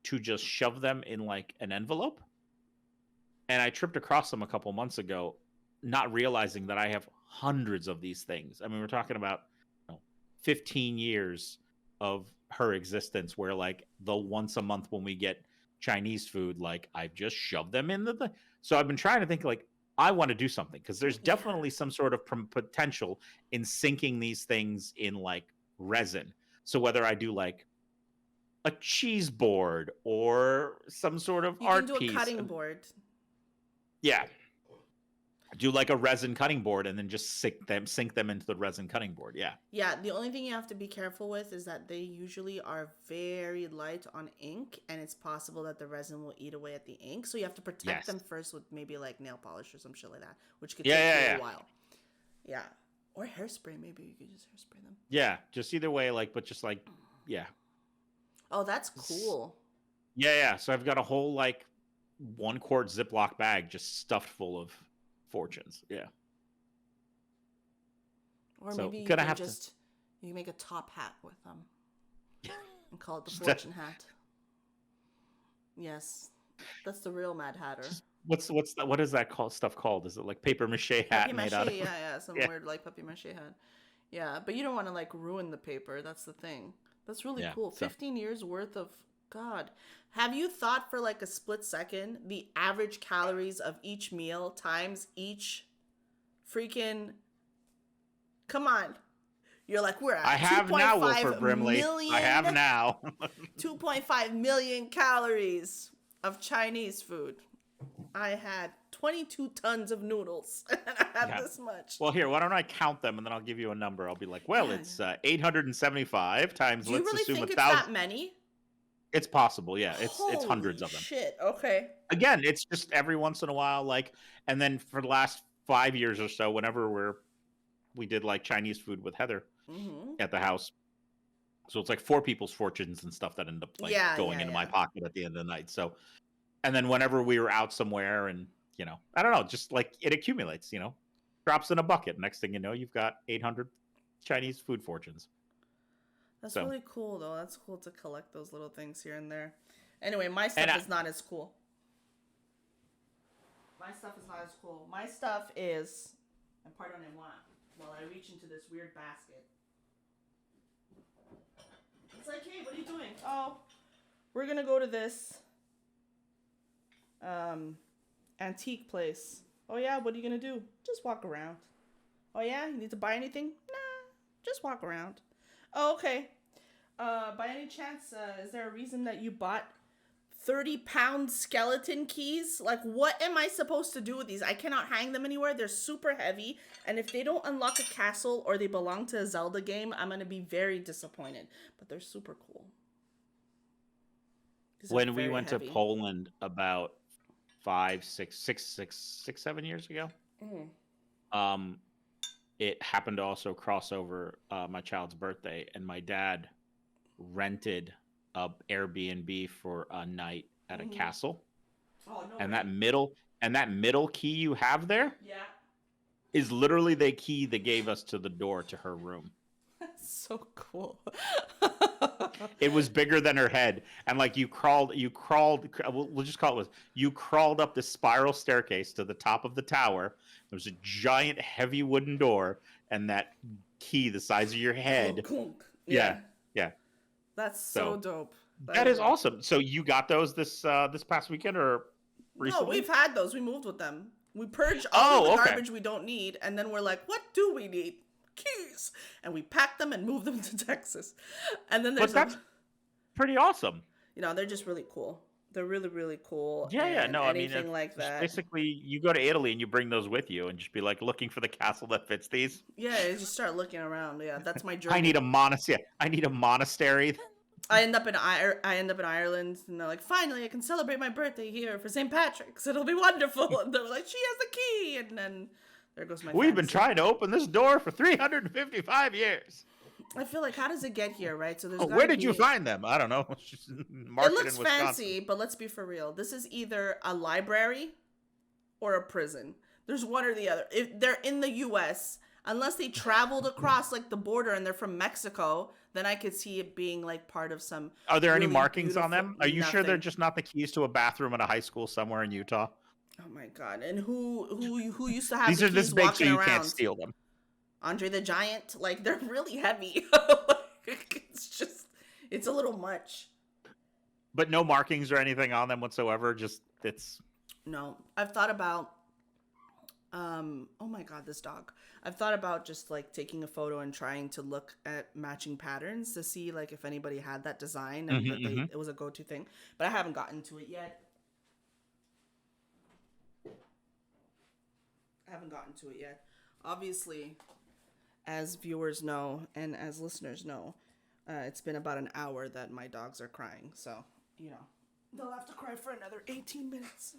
to just shove them in like an envelope. And I tripped across them a couple months ago, not realizing that I have hundreds of these things. I mean, we're talking about 15 years of her existence where like the once a month when we get Chinese food, like I've just shoved them in the so I've been trying to think like I want to do something because there's definitely some sort of potential in sinking these things in like resin. So whether I do like a cheese board or some sort of art piece. You can do a cutting board. Yeah. Do like a resin cutting board and then just sink them into the resin cutting board. Yeah. Yeah, the only thing you have to be careful with is that they usually are very light on ink, and it's possible that the resin will eat away at the ink. So you have to protect them first with maybe like nail polish or some shit like that, which could take you a while. Yeah. Or hairspray, maybe you could just hairspray them. Yeah, just either way, but just yeah. Oh, that's cool. Yeah. So I've got a whole 1 quart Ziploc bag just stuffed full of fortunes. Yeah. Or maybe you can you can make a top hat with them and call it the fortune hat. Yes, that's the real Mad Hatter. What is that stuff called? Is it like paper mache hat made out of? Yeah, some weird papier mache hat. Yeah, but you don't want to ruin the paper. That's the thing. That's really cool. 15 years worth of God. Have you thought for a split second the average calories of each meal times each freaking? Come on. You're we're at. I have now, Wilford Brimley. I have now. 2.5 million calories of Chinese food. I had 22 tons of noodles, and I had this much. Well, here, why don't I count them, and then I'll give you a number. I'll be it's 875 times. Do you really think it's that many? It's possible, yeah. It's hundreds of them. Shit. Okay. Again, it's just every once in a while, and then for the last 5 years or so, whenever we did Chinese food with Heather at the house. So it's 4 people's fortunes and stuff that end up going into my pocket at the end of the night. So, and then whenever we were out somewhere and, I don't know, just it accumulates, drops in a bucket. Next thing you know, you've got 800 Chinese food fortunes. That's really cool, though. That's cool to collect those little things here and there. Anyway, my stuff is not as cool. My stuff is, and pardonnez-moi, while I reach into this weird basket. It's hey, what are you doing? Oh, we're going to go to this antique place. Oh, yeah? What are you going to do? Just walk around. Oh, yeah? You need to buy anything? Nah, just walk around. Oh, okay. By any chance, is there a reason that you bought 30-pound skeleton keys? What am I supposed to do with these? I cannot hang them anywhere. They're super heavy. And if they don't unlock a castle or they belong to a Zelda game, I'm going to be very disappointed. But they're super cool. When we went to Poland about 7 years ago, it happened to also cross over my child's birthday, and my dad rented a Airbnb for a night at a castle. Oh, no. And that middle key you have there is literally the key that gave us to the door to her room. That's so cool. It was bigger than her head, and you crawled, we'll just call it, you crawled up this spiral staircase to the top of the tower. There was a giant heavy wooden door, and that key the size of your head. Yeah. That's so dope. That is awesome. So you got those this past weekend or recently? No, we've had those. We moved with them. We purged all the garbage we don't need, and then we're what do we need? Keys. And we packed them and moved them to Texas. And then that's pretty awesome. They're just really cool. They're really, really cool. Yeah, no, anything like that. Basically, you go to Italy and you bring those with you and just be looking for the castle that fits these. Yeah, you just start looking around. Yeah, that's my journey. I need a monastery. I end up in Ireland, and they're finally, I can celebrate my birthday here for St. Patrick's. It'll be wonderful. And they're she has the key, and then there goes my. We've been trying to open this door for 355 years. I feel how does it get here, right? So there's. Where did you find them? I don't know. It looks fancy, but let's be for real. This is either a library or a prison. There's one or the other. If they're in the U.S., unless they traveled across the border and they're from Mexico, then I could see it being part of some. Are there any markings on them? Are you sure they're just not the keys to a bathroom at a high school somewhere in Utah? Oh my God! And who used to have these the are keys this big, walking so you around? Can't steal them. Andre the Giant, they're really heavy. It's a little much. But no markings or anything on them whatsoever. No, I've thought about. Oh my God, this dog. I've thought about just taking a photo and trying to look at matching patterns to see if anybody had that design and it was a go-to thing, but I haven't gotten to it yet. haven't gotten to it yet. Obviously, as viewers know and as listeners know, it's been about an hour that my dogs are crying. So, they'll have to cry for another 18 minutes.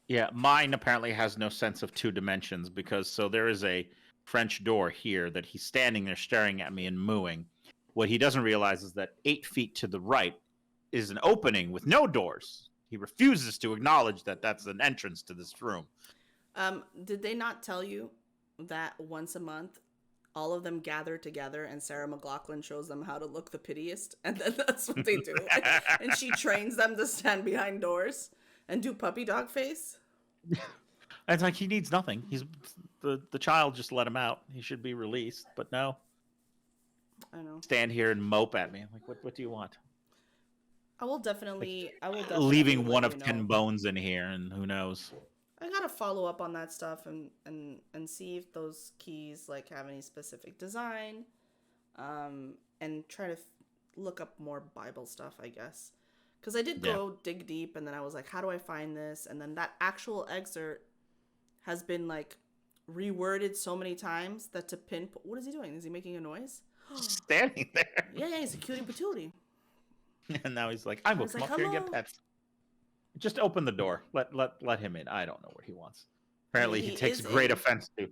Yeah, mine apparently has no sense of 2 dimensions because so there is a French door here that he's standing there staring at me and mooing. What he doesn't realize is that 8 feet to the right is an opening with no doors. He refuses to acknowledge that that's an entrance to this room. Did they not tell you that once a month, all of them gather together and Sarah McLachlan shows them how to look the pitiest? And then that's what they do. And she trains them to stand behind doors and do puppy dog face. It's like he needs nothing. He's the child just let him out. He should be released, but no. I know. Stand here and mope at me. Like, what do you want? I will definitely leaving one of 10 bones in here, and who knows. I gotta follow up on that stuff and see if those keys like have any specific design, and try to look up more Bible stuff, I guess, because I did go dig deep, and then I was like, how do I find this? And then that actual excerpt has been like reworded so many times that to pinpoint, what is he doing? Is he making a noise? Standing there. Yeah, he's a cutie patootie. And now he's like, I will come up here and get pets. Just open the door. Let him in. I don't know what he wants. Apparently, he takes great offense to.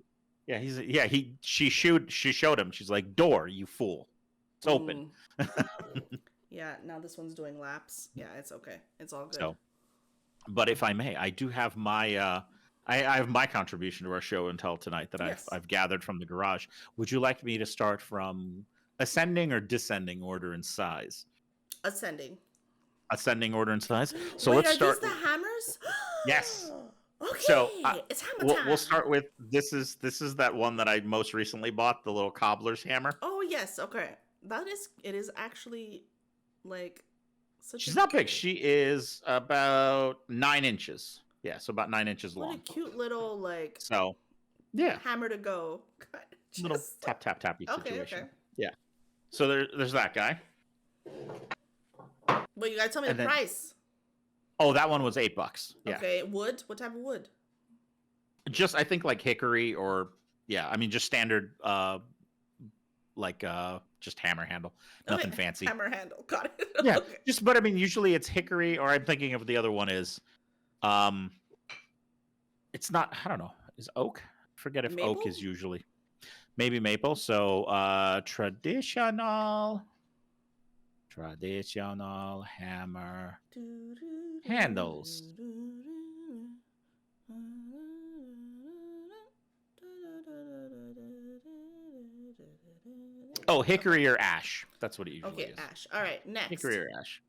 Yeah, she showed him. She's like, door, you fool. It's open. Yeah, now this one's doing laps. Yeah, it's okay. It's all good. So, but if I may, I do have my I have my contribution to our show and tell tonight that I've gathered from the garage. Would you like me to start from ascending or descending order in size? Ascending order in size. So let's start. Are these the hammers? Yes. Okay. So it's hammer time. We'll start with this is that one that I most recently bought, the little cobbler's hammer. Oh yes. Okay. It is actually like such. She's not big. She is about 9 inches. Yeah, so about 9 inches long. What a cute little like. So, yeah. Hammer to go. Little tappy situation. Okay. Yeah. So there's that guy. But you gotta tell me the price. Oh, that one was $8. Yeah. Okay, wood? What type of wood? Just I think like hickory or just standard just hammer handle. Nothing fancy. Hammer handle. Got it. Yeah. Okay. But I mean usually it's hickory, or I'm thinking of the other one is it's not, I don't know, is oak? I forget if maple? Oak is usually maybe maple. So traditional hammer handles. Oh, hickory or ash. That's what it usually is. Okay, ash. All right, next. Hickory or ash.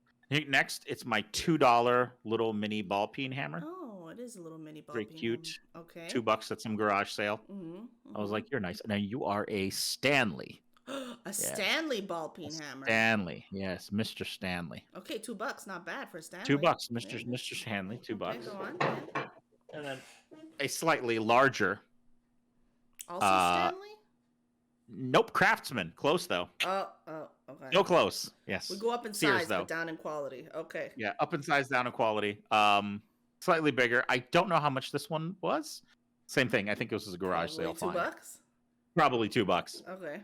Next, it's my $2 little mini ball peen hammer. Oh, it is a little mini ball Very peen cute. hammer. Okay. $2 at some garage sale. Mm-hmm. I was like, you're nice. Now you are a Stanley. Stanley ball peen hammer. Stanley, yes, Mr. Stanley. Okay, $2, not bad for Stanley. $2, Mr. Stanley, $2. Okay, go on. And then a slightly larger. Also Stanley? Nope, Craftsman. Close though. Oh, okay. No close. Yes. We go up in Sears, size, though. but down in quality. Okay. Yeah, up in size, down in quality. Slightly bigger. I don't know how much this one was. Same thing. I think it was a garage sale. $2? Probably $2. Okay.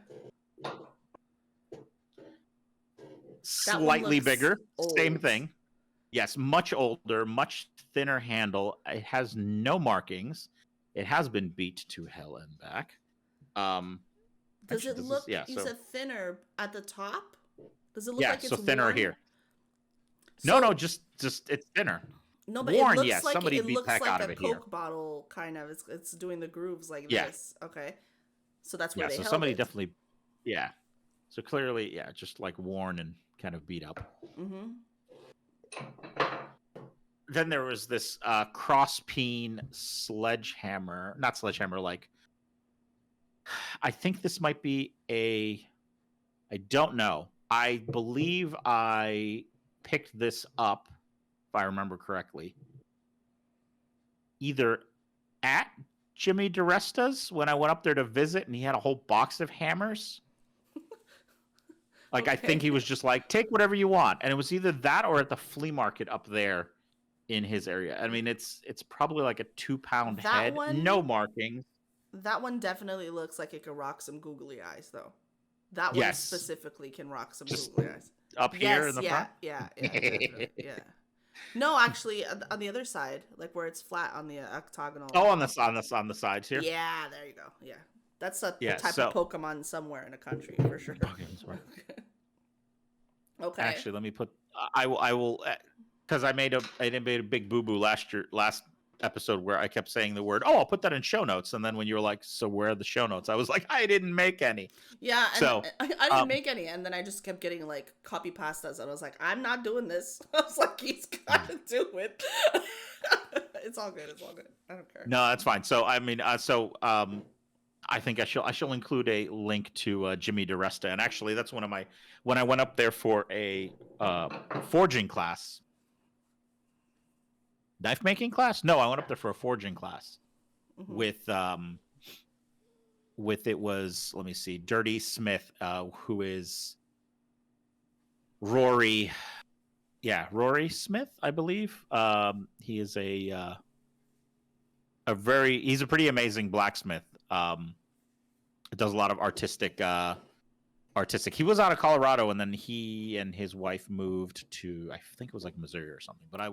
Slightly bigger. Old. Same thing. Yes, much older, much thinner handle. It has no markings. It has been beat to hell and back. Does it look? You said thinner at the top. Does it look like it's thinner worn? here. So, no, just it's thinner. No, but worn, it looks yes. like Somebody it beat looks heck like out a of it Coke here. bottle kind of. It's doing the grooves like this. Okay, so that's where they so held somebody it. definitely, So clearly, just like worn and kind of beat up. Mm-hmm. Then there was this cross peen sledgehammer, not sledgehammer, like I think this might be I don't know. I believe I picked this up, if I remember correctly, either at jimmydiresta's when I went up there to visit and he had a whole box of hammers. Like, I think he was just like, take whatever you want. And it was either that or at the flea market up there in his area. I mean, it's probably like a 2-pound head. One, no markings. That one definitely looks like it could rock some googly eyes, though. That one specifically can rock some googly eyes. Up here in the front? Yeah, definitely, yeah. No, actually, on the other side, like where it's flat on the octagonal. Oh, on the sides here. Yeah, there you go. Yeah, that's a type of Pokemon somewhere in a country for sure. Okay. Actually, let me put. I will, because I made a big boo boo last episode where I kept saying the word. Oh, I'll put that in show notes, and then when you were like, "So where are the show notes?" I was like, "I didn't make any." Yeah, and so I didn't make any, and then I just kept getting like copy pastas, and I was like, "I'm not doing this." I was like, "He's got to do it." It's all good. It's all good. I don't care. No, that's fine. So I mean, I think I shall include a link to jimmydiresta, and actually, that's when I went up there for a forging class. Knife making class? No, I went up there for a forging class with it was, let me see, dirtysmith, who is Rory Smith, I believe. He is he's a pretty amazing blacksmith. Does a lot of artistic. He was out of Colorado, and then he and his wife moved to, I think it was like Missouri or something. But I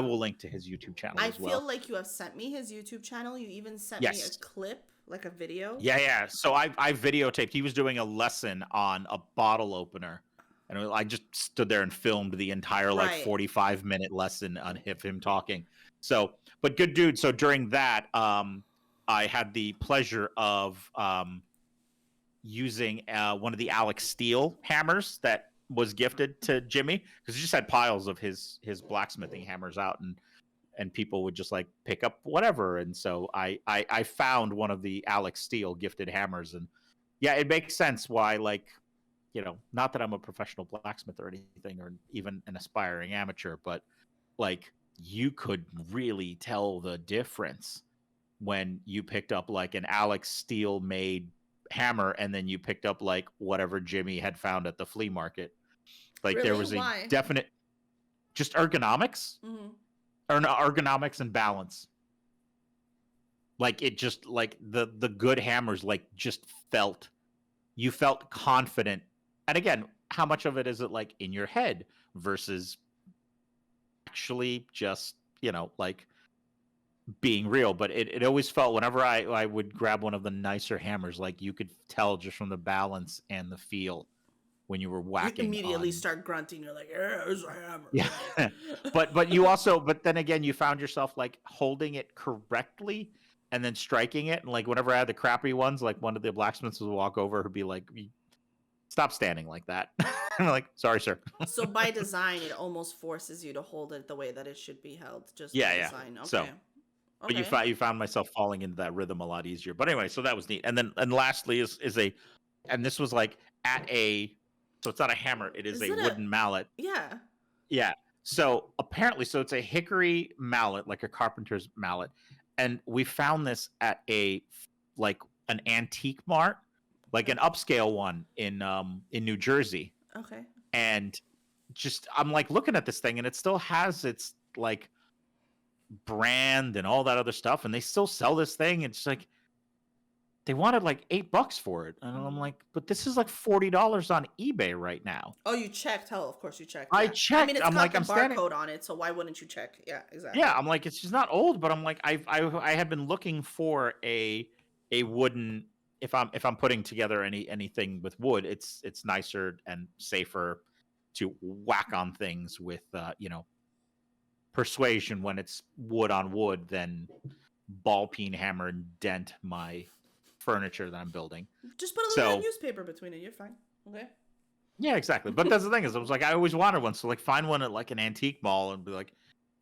will link to his YouTube channel as well. I feel like you have sent me his YouTube channel. You even sent me a clip, like a video. Yeah. So I videotaped. He was doing a lesson on a bottle opener, and I just stood there and filmed the entire 45-minute lesson on him talking. So, but good dude. So during that, I had the pleasure of using one of the AlecSteele hammers that was gifted to Jimmy, because he just had piles of his blacksmithing hammers out, and people would just like pick up whatever. And so I found one of the AlecSteele gifted hammers, and yeah, it makes sense why, like, you know, not that I'm a professional blacksmith or anything, or even an aspiring amateur, but like you could really tell the difference when you picked up like an AlecSteele made hammer, and then you picked up like whatever Jimmy had found at the flea market. Like there was a definite just ergonomics, or no, ergonomics and balance. Like it just, like the good hammers, like just you felt confident. And again, how much of it is it like in your head versus actually just, you know, like being real? But it always felt, whenever I would grab one of the nicer hammers, like you could tell just from the balance and the feel when you were whacking. You immediately start grunting. You're like, "Yeah, there's a hammer." Yeah. but you also, but then again, you found yourself like holding it correctly and then striking it. And like whenever I had the crappy ones, like one of the blacksmiths would walk over who'd be like, "Stop standing like that." I'm like, "Sorry, sir." So by design, it almost forces you to hold it the way that it should be held. Just by design. Okay. So, but you found myself falling into that rhythm a lot easier. But anyway, so that was neat. And lastly is and this was like so it's not a hammer, it is a wooden mallet. Yeah. Yeah. So apparently, so it's a hickory mallet, like a carpenter's mallet. And we found this at an antique mart, like an upscale one in New Jersey. Okay. And just, I'm like looking at this thing, and it still has its like brand and all that other stuff, and they still sell this thing. It's like they wanted like $8 for it, and I'm like, but this is like $40 on eBay right now. Oh, you checked? Hell, of course you checked. I checked. I mean, it's got the barcode on it, so why wouldn't you check? Yeah, exactly. Yeah, I'm like, it's just not old, but I'm like, I have been looking for a wooden. If I'm putting together anything with wood, it's nicer and safer to whack on things with persuasion when it's wood on wood than ball peen hammer and dent my furniture that I'm building. Just put a little bit of newspaper between it. You're fine. Okay. Yeah, exactly. But that's the thing, is I was like, I always wanted one. So like find one at like an antique mall and be like,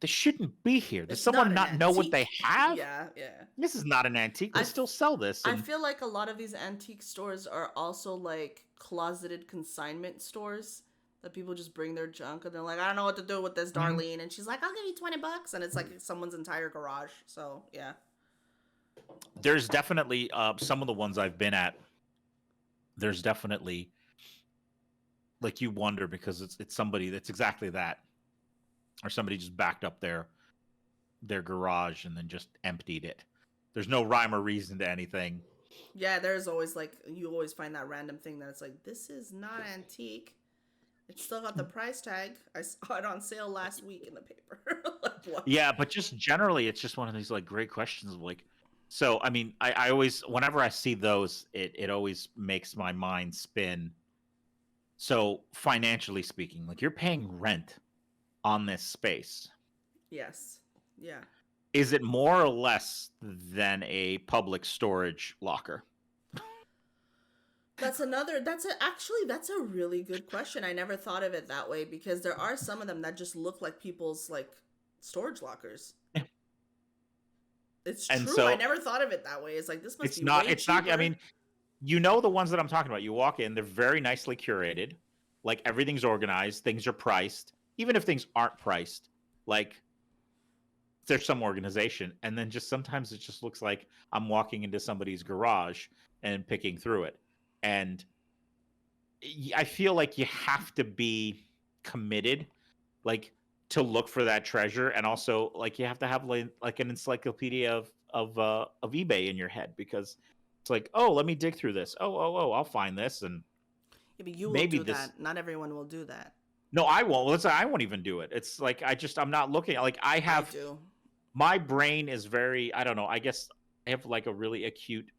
this shouldn't be here. Does someone not know what they have? Yeah. This is not an antique. They still sell this. I feel like a lot of these antique stores are also like closeted consignment stores that people just bring their junk, and they're like, I don't know what to do with this, Darlene. And she's like, I'll give you $20. And it's like someone's entire garage. So yeah. There's definitely some of the ones I've been at. There's definitely, like, you wonder, because it's somebody that's exactly that, or somebody just backed up their garage and then just emptied it. There's no rhyme or reason to anything. Yeah, there's always like, you always find that random thing that it's like, this is not antique. It's still got the price tag. I saw it on sale last week in the paper. Like, what? Yeah, but just generally, it's just one of these like great questions of like. So I mean, I always, whenever I see those, it always makes my mind spin. So financially speaking, like you're paying rent on this space. Yes. Yeah. Is it more or less than a public storage locker? That's a really good question. I never thought of it that way because there are some of them that just look like people's like storage lockers. Yeah. It's And true. so I never thought of it that way. It's like, this must it's be not. way It's cheaper. not. I mean, you know the ones that I'm talking about. You walk in, they're very nicely curated. Like everything's organized. Things are priced. Even if things aren't priced, like there's some organization. And then just sometimes it just looks like I'm walking into somebody's garage and picking through it. And I feel like you have to be committed, like to look for that treasure, and also like you have to have like an encyclopedia of eBay in your head, because it's like, oh, let me dig through this. Oh, I'll find this, and Yeah, but you will maybe do this. that. Not everyone will do that. No, I won't. Let's say I won't even do it. It's like I'm not looking. Like I do. My brain is very, I don't know. I guess I have like a really acute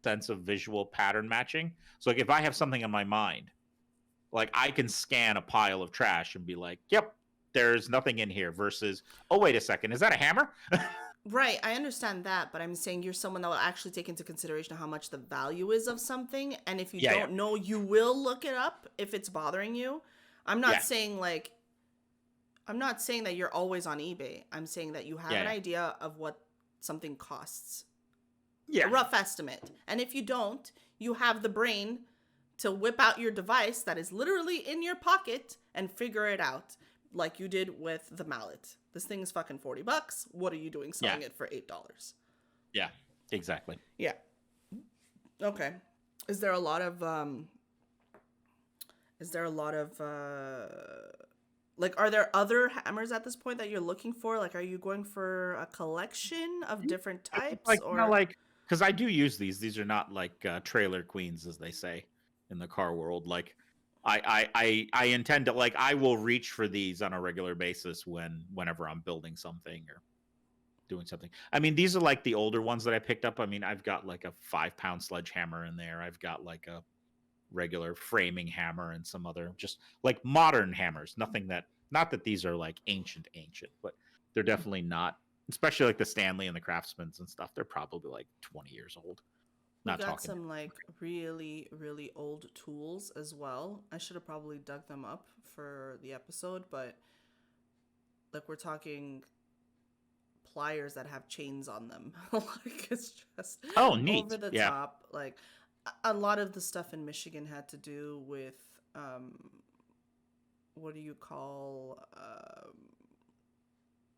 sense of visual pattern matching. So like if I have something in my mind, like I can scan a pile of trash and be like, yep, there's nothing in here, versus, oh, wait a second, is that a hammer? Right, I understand that, but I'm saying you're someone that will actually take into consideration how much the value is of something, and if you don't know, you will look it up if it's bothering you. I'm not saying that you're always on eBay. I'm saying that you have an idea of what something costs. Yeah. A rough estimate. And if you don't, you have the brain to whip out your device that is literally in your pocket and figure it out, like you did with the mallet. This thing is fucking $40. What are you doing selling it for $8? Yeah, exactly. Yeah. Okay. Is there a lot of like, are there other hammers at this point that you're looking for? Like, are you going for a collection of different types? Like, or like, because I do use these. These are not like trailer queens, as they say in the car world. Like, I intend to, like, I will reach for these on a regular basis whenever I'm building something or doing something. I mean, these are like the older ones that I picked up. I mean, I've got like a 5-pound sledgehammer in there. I've got like a regular framing hammer and some other just like modern hammers. Nothing that, not that these are like ancient, but they're definitely not, especially like the Stanley and the Craftsmans and stuff. They're probably like 20 years old. We got some like really, really old tools as well. I should have probably dug them up for the episode, but like we're talking pliers that have chains on them. Like, it's just neat. Over the top. Like, a lot of the stuff in Michigan had to do with what do you call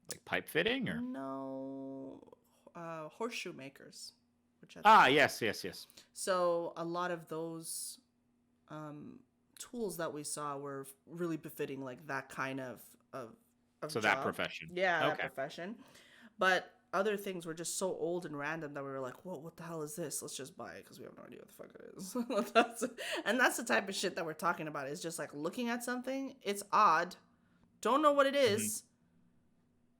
like pipe fitting, or no, horseshoe makers. Yes. So a lot of those tools that we saw were really befitting like that kind of so job. That profession. Yeah, okay. That profession. But other things were just so old and random that we were like, whoa, what the hell is this? Let's just buy it because we have no idea what the fuck it is. And that's the type of shit that we're talking about. Is just like looking at something, it's odd, don't know what it is.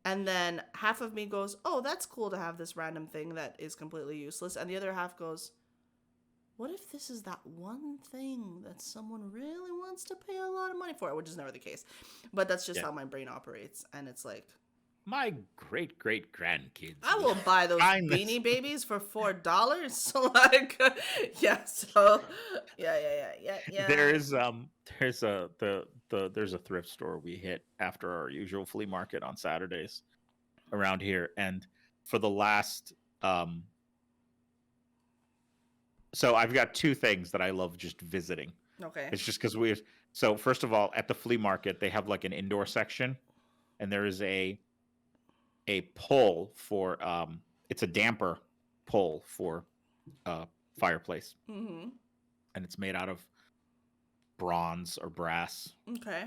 And then half of me goes, oh, that's cool to have this random thing that is completely useless. And the other half goes, what if this is that one thing that someone really wants to pay a lot of money for? Which is never the case. But that's just how my brain operates. And it's like, my great grandkids, I will buy those Beanie Babies for $4. So like, yeah. So yeah. There's a thrift store we hit after our usual flea market on Saturdays around here, and for the last so I've got two things that I love just visiting. Okay. It's just because so first of all, at the flea market they have like an indoor section, and there is a pole for it's a damper pole for fireplace. Mm-hmm. And it's made out of bronze or brass. Okay.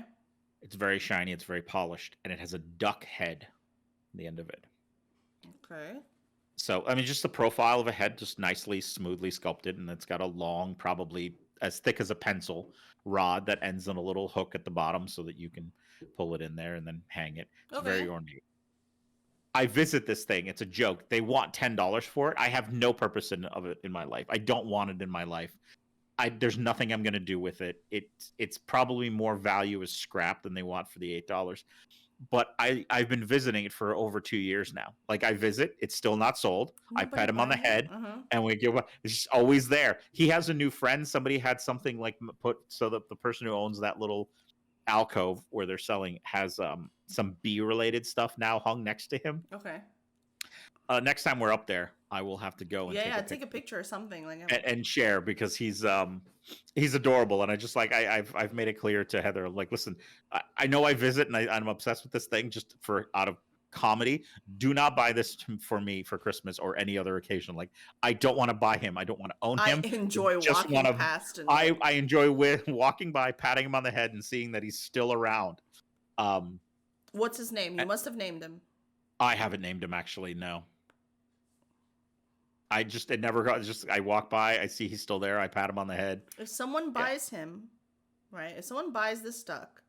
It's very shiny, it's very polished, and it has a duck head at the end of it. Okay. So, I mean, just the profile of a head, just nicely, smoothly sculpted, and it's got a long, probably as thick as a pencil rod that ends in a little hook at the bottom so that you can pull it in there and then hang it. It's very Okay. ornate. I visit this thing. It's a joke. They want $10 for it. I have no purpose of it in my life. I don't want it in my life. There's nothing I'm going to do with it. It's probably more value as scrap than they want for the $8. But I've been visiting it for over 2 years now. Like I visit, it's still not sold. I Nobody pet him on the buys it? head, Uh-huh. and we give. It's just always there. He has a new friend. Somebody had something like put so that the person who owns that little alcove where they're selling has some bee related stuff now hung next to him. Okay. Next time we're up there, I will have to go and take a picture or something like and share because he's adorable, and I just like I've made it clear to Heather, like, listen, I know I visit and I'm obsessed with this thing just for out of comedy. Do not buy this for me for Christmas or any other occasion. Like, I don't want to buy him. I don't want to own him. I enjoy walking past. And I enjoy walking by, patting him on the head, and seeing that he's still around. What's his name? You must have named him. I haven't named him actually. No. It never got, I walk by, I see he's still there, I pat him on the head. If someone buys him, right? If someone buys this duck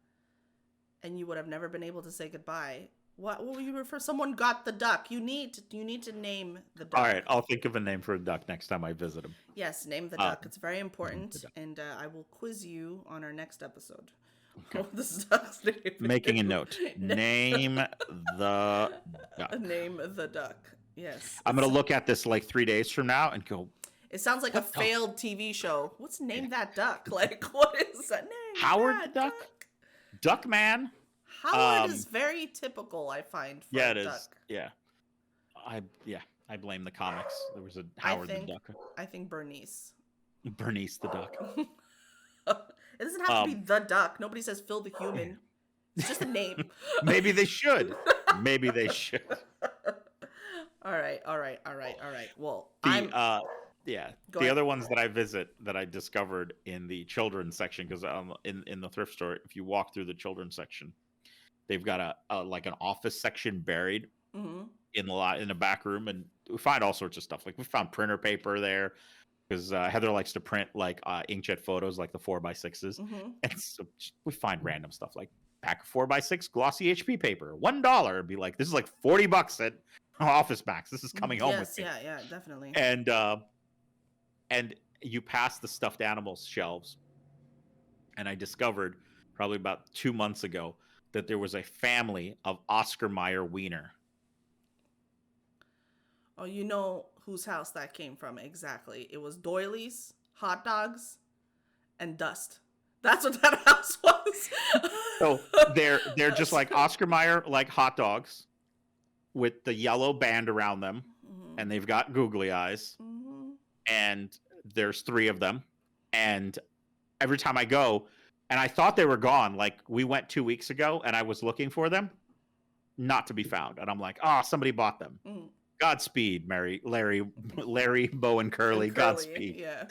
and you would have never been able to say goodbye, what will you refer? Someone got the duck. You need to name the duck. All right, I'll think of a name for a duck next time I visit him. Yes, name the duck. It's very important, and I will quiz you on our next episode. Okay. This duck's name. Making a note. Name the duck. Name the duck. Yes. I'm going to look at this like 3 days from now and go, it sounds like a failed TV show. What's Name That Duck? Like, what is that name? Howard the Duck? Duckman? Howard is very typical, I find, for a duck. Is. Yeah. I blame the comics. There was a Howard the Duck. I think Bernice. Bernice the Duck. It doesn't have to be the duck. Nobody says Phil the Human. It's just a name. Maybe they should. Maybe they should. All right. Well, the other ones that I visit that I discovered in the children's section, because in the thrift store, if you walk through the children's section, they've got a like an office section buried in the back room, and we find all sorts of stuff. Like we found printer paper there because Heather likes to print like inkjet photos, like the 4x6s, and so we find random stuff like pack of 4x6 glossy HP paper, $1. It'd be like, this is like $40 at Office Max. This is coming home with me. Yeah, definitely. And you pass the stuffed animals shelves, and I discovered probably about 2 months ago that there was a family of Oscar Mayer wiener. Oh, you know whose house that came from exactly. It was doilies, hot dogs, and dust. That's what that house was. So they're just like Oscar Mayer, like hot dogs with the yellow band around them, and they've got googly eyes, and there's 3 of them, and every time I go, and I thought they were gone, like we went 2 weeks ago, and I was looking for them, not to be found, and I'm like, somebody bought them. Godspeed, Larry, Bo, and Curly. Godspeed. Yeah.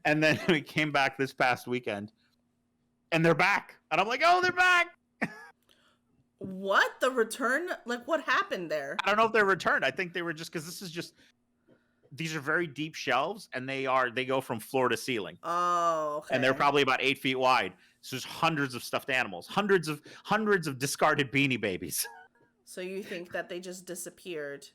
And then we came back this past weekend, and they're back, and I'm like, oh, they're back. What? The return? Like, what happened there? I don't know if they're returned. I think they were just, because these are very deep shelves, and they go from floor to ceiling. Oh, okay. And they're probably about 8 feet wide. So there's hundreds of stuffed animals, hundreds of discarded Beanie Babies. So you think that they just disappeared?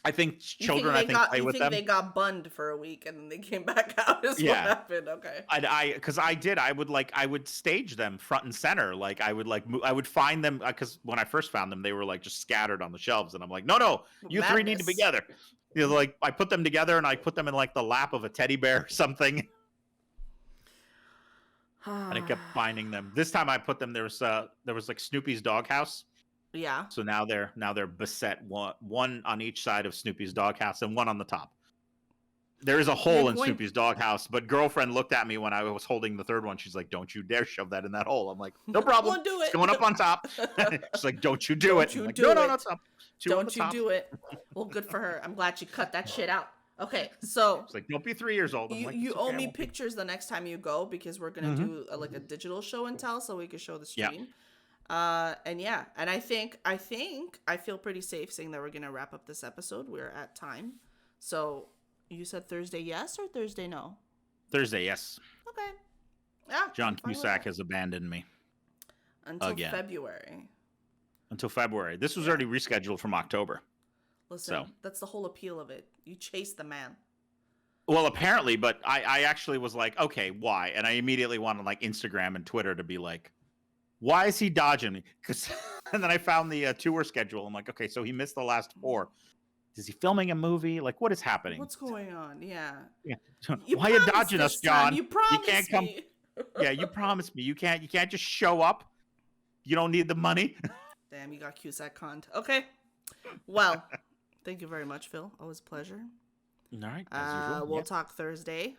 I think children play with them. They got bunned for a week and then they came back out. Is what happened? Okay. I would stage them front and center. Like I would find them, because when I first found them, they were like just scattered on the shelves, and I'm like, no, you Madness. 3 need to be together. You know, like I put them together and I put them in like the lap of a teddy bear or something. And I kept finding them. This time I put them, there was like Snoopy's doghouse. Yeah. So now they're beset, one on each side of Snoopy's doghouse and one on the top. There is a hole in Snoopy's doghouse, but girlfriend looked at me when I was holding the 3rd one. She's like, "Don't you dare shove that in that hole." I'm like, "No problem. Won't do it. It's going up on top." She's like, "Don't you do it." Don't you like, do it. No, top. Don't you do it. Well, good for her. I'm glad she cut that shit out. Okay, so it's like, don't be 3 years old. You owe me pictures the next time you go, because we're gonna do like a digital show and tell, so we can show the stream. And yeah, and I think I feel pretty safe saying that we're gonna wrap up this episode. We're at time. So you said Thursday yes or Thursday no? Thursday, yes. Okay. Yeah. John Cusack has abandoned me. Until again. February. Until February. This was already rescheduled from October. Listen, that's the whole appeal of it. You chase the man. Well, apparently, but I actually was like, okay, why? And I immediately wanted like Instagram and Twitter to be like, why is he dodging me? And then I found the tour schedule. I'm like, okay, so he missed the last 4. Is he filming a movie? Like, what is happening? What's going on? Yeah. Why are you dodging us, John? You promised can't come. me. Yeah, you promised me. You can't just show up. You don't need the money. Damn, you got Cusack conned. Okay. Well, thank you very much, Phil. Always a pleasure. All right. As usual. We'll talk Thursday.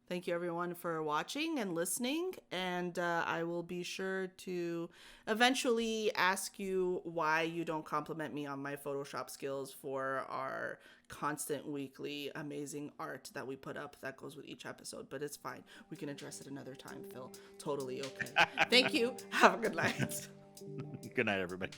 Thank you, everyone, for watching and listening. And I will be sure to eventually ask you why you don't compliment me on my Photoshop skills for our constant weekly amazing art that we put up that goes with each episode. But it's fine. We can address it another time, Phil. Totally okay. Thank you. Have a good night. Good night, everybody.